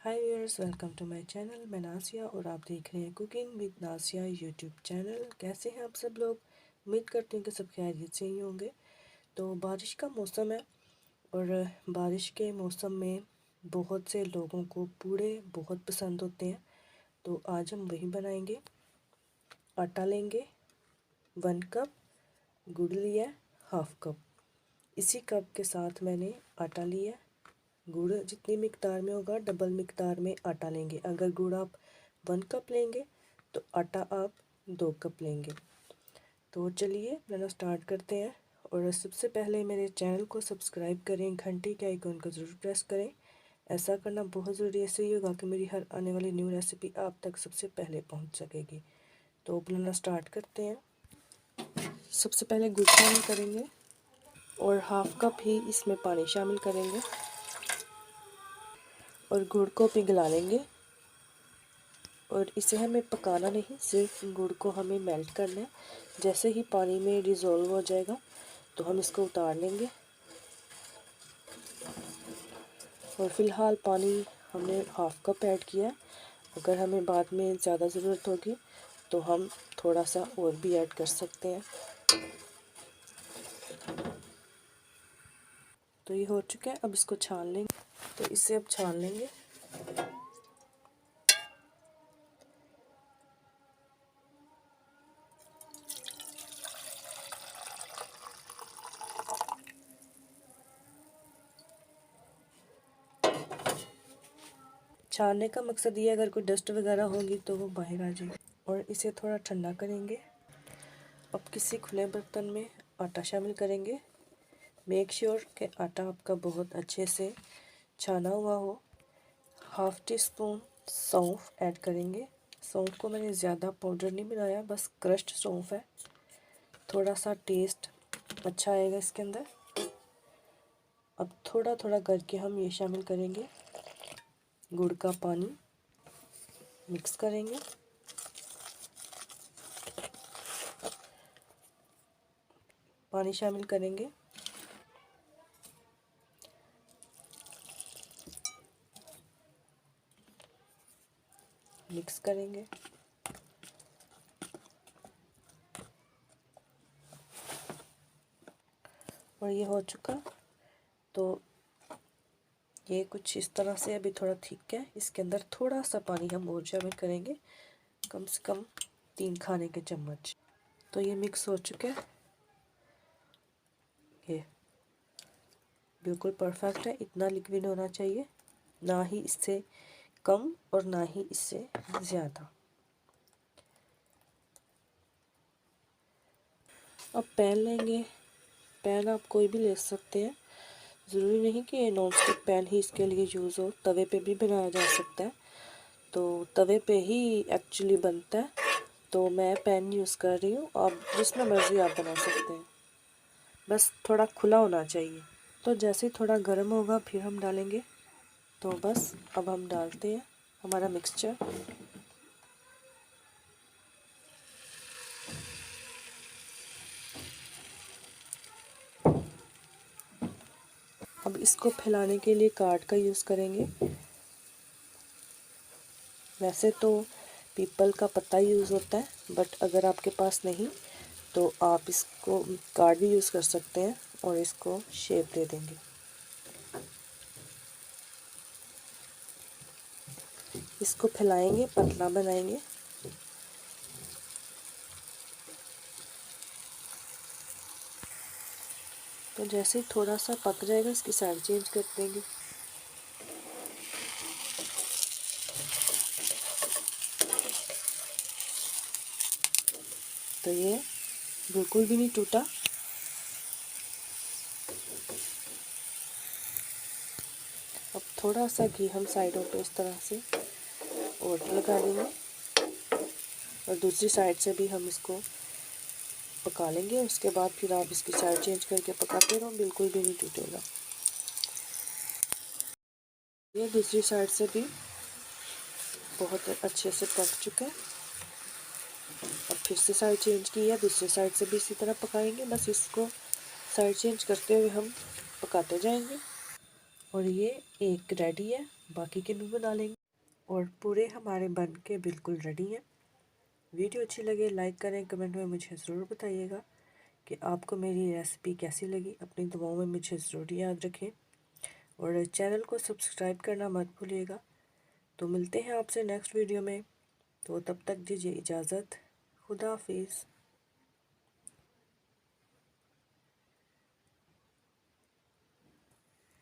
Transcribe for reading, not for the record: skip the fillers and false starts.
Hi viewers, welcome to my channel. मैं नासिया और आप देख रहे हैं cooking with Nasia YouTube channel. कैसे हैं आप सब लोग? उम्मीद करते हैं कि सब खैरियत से ही होंगे। तो बारिश का मौसम है और बारिश के मौसम में बहुत से लोगों को पूड़े बहुत पसंद होते हैं। तो आज हम वही बनाएंगे। आटा लेंगे 1 कप, गुड़ लिया है 1/2 कप। इसी कप के साथ मैंने आटा लिया। गुड़ जितनी मिकदार में होगा डबल मिकदार में आटा लेंगे। अगर गुड़ आप 1 कप लेंगे तो आटा आप 2 कप लेंगे। तो चलिए बनाना स्टार्ट करते हैं। और सबसे पहले मेरे चैनल को सब्सक्राइब करें, घंटी के आइकन को ज़रूर प्रेस करें। ऐसा करना बहुत ज़रूरी है, इससे ये होगा कि मेरी हर आने वाली न्यू रेसिपी आप तक सबसे पहले पहुंच सकेगी। तो बनाना स्टार्ट करते हैं। सबसे पहले गुड़ शामिल करेंगे और 1/2 कप ही इसमें पानी शामिल करेंगे और गुड़ को पिघला लेंगे। और इसे हमें पकाना नहीं, सिर्फ गुड़ को हमें मेल्ट करना है। जैसे ही पानी में डिज़ोल्व हो जाएगा तो हम इसको उतार लेंगे। और फ़िलहाल पानी हमने 1/2 कप ऐड किया है। अगर हमें बाद में ज़्यादा ज़रूरत होगी तो हम थोड़ा सा और भी ऐड कर सकते हैं। तो ये हो चुका है, अब इसको छान लेंगे। तो इसे अब छान लेंगे। छानने का मकसद ये है, अगर कोई डस्ट वगैरह होगी तो वो बाहर आ जाएगी। और इसे थोड़ा ठंडा करेंगे। अब किसी खुले बर्तन में आटा शामिल करेंगे। मेक श्योर कि आटा आपका बहुत अच्छे से छाना हुआ हो। 1/2 टीस्पून सौंफ ऐड करेंगे। सौंफ को मैंने ज़्यादा पाउडर नहीं बनाया, बस क्रश्ड सौंफ है। थोड़ा सा टेस्ट अच्छा आएगा इसके अंदर। अब थोड़ा थोड़ा करके हम ये शामिल करेंगे। गुड़ का पानी मिक्स करेंगे। पानी शामिल करेंगे। मिक्स करेंगे। और ये हो चुका। तो ये कुछ इस तरह से अभी थोड़ा थिक है। इसके अंदर थोड़ा सा पानी हम और शामिल करेंगे, कम से कम 3 खाने के चम्मच। तो ये मिक्स हो चुका है। ये बिल्कुल परफेक्ट है। इतना लिक्विड होना चाहिए, ना ही इससे कम और ना ही इससे ज़्यादा। अब पैन लेंगे। पैन आप कोई भी ले सकते हैं, ज़रूरी नहीं कि ये नॉन स्टिक पैन ही इसके लिए यूज़ हो। तवे पे भी बनाया जा सकता है। तो तवे पे ही एक्चुअली बनता है, तो मैं पैन यूज़ कर रही हूँ। आप जिसमें मर्ज़ी आप बना सकते हैं, बस थोड़ा खुला होना चाहिए। तो जैसे थोड़ा गर्म होगा फिर हम डालेंगे। तो बस अब हम डालते हैं हमारा मिक्सचर। अब इसको फैलाने के लिए कार्ड का यूज़ करेंगे। वैसे तो पीपल का पत्ता यूज़ होता है, बट अगर आपके पास नहीं तो आप इसको कार्ड भी यूज़ कर सकते हैं और इसको शेप दे देंगे। इसको फैलाएंगे, पतला बनाएंगे। तो जैसे ही थोड़ा सा पक जाएगा इसकी साइड चेंज कर देंगे। तो ये बिल्कुल भी नहीं टूटा। अब थोड़ा सा घी हम साइडों पे इस तरह से और लगा देंगे और दूसरी साइड से भी हम इसको पका लेंगे। उसके बाद फिर आप इसकी साइड चेंज करके पकाते रहो, बिल्कुल भी नहीं टूटेगा। ये दूसरी साइड से भी बहुत अच्छे से पक चुका है। अब फिर से साइड चेंज की है, दूसरी साइड से भी इसी तरह पकाएंगे। बस इसको साइड चेंज करते हुए हम पकाते जाएंगे। और ये एक रेडी है, बाकी के भी बना लेंगे। और पूरे हमारे बन के बिल्कुल रेडी हैं। वीडियो अच्छी लगे लाइक करें, कमेंट में मुझे ज़रूर बताइएगा कि आपको मेरी रेसिपी कैसी लगी। अपनी दुआओं में मुझे ज़रूर याद रखें और चैनल को सब्सक्राइब करना मत भूलिएगा। तो मिलते हैं आपसे नेक्स्ट वीडियो में। तो तब तक दीजिए इजाज़त। खुदा हाफिज़।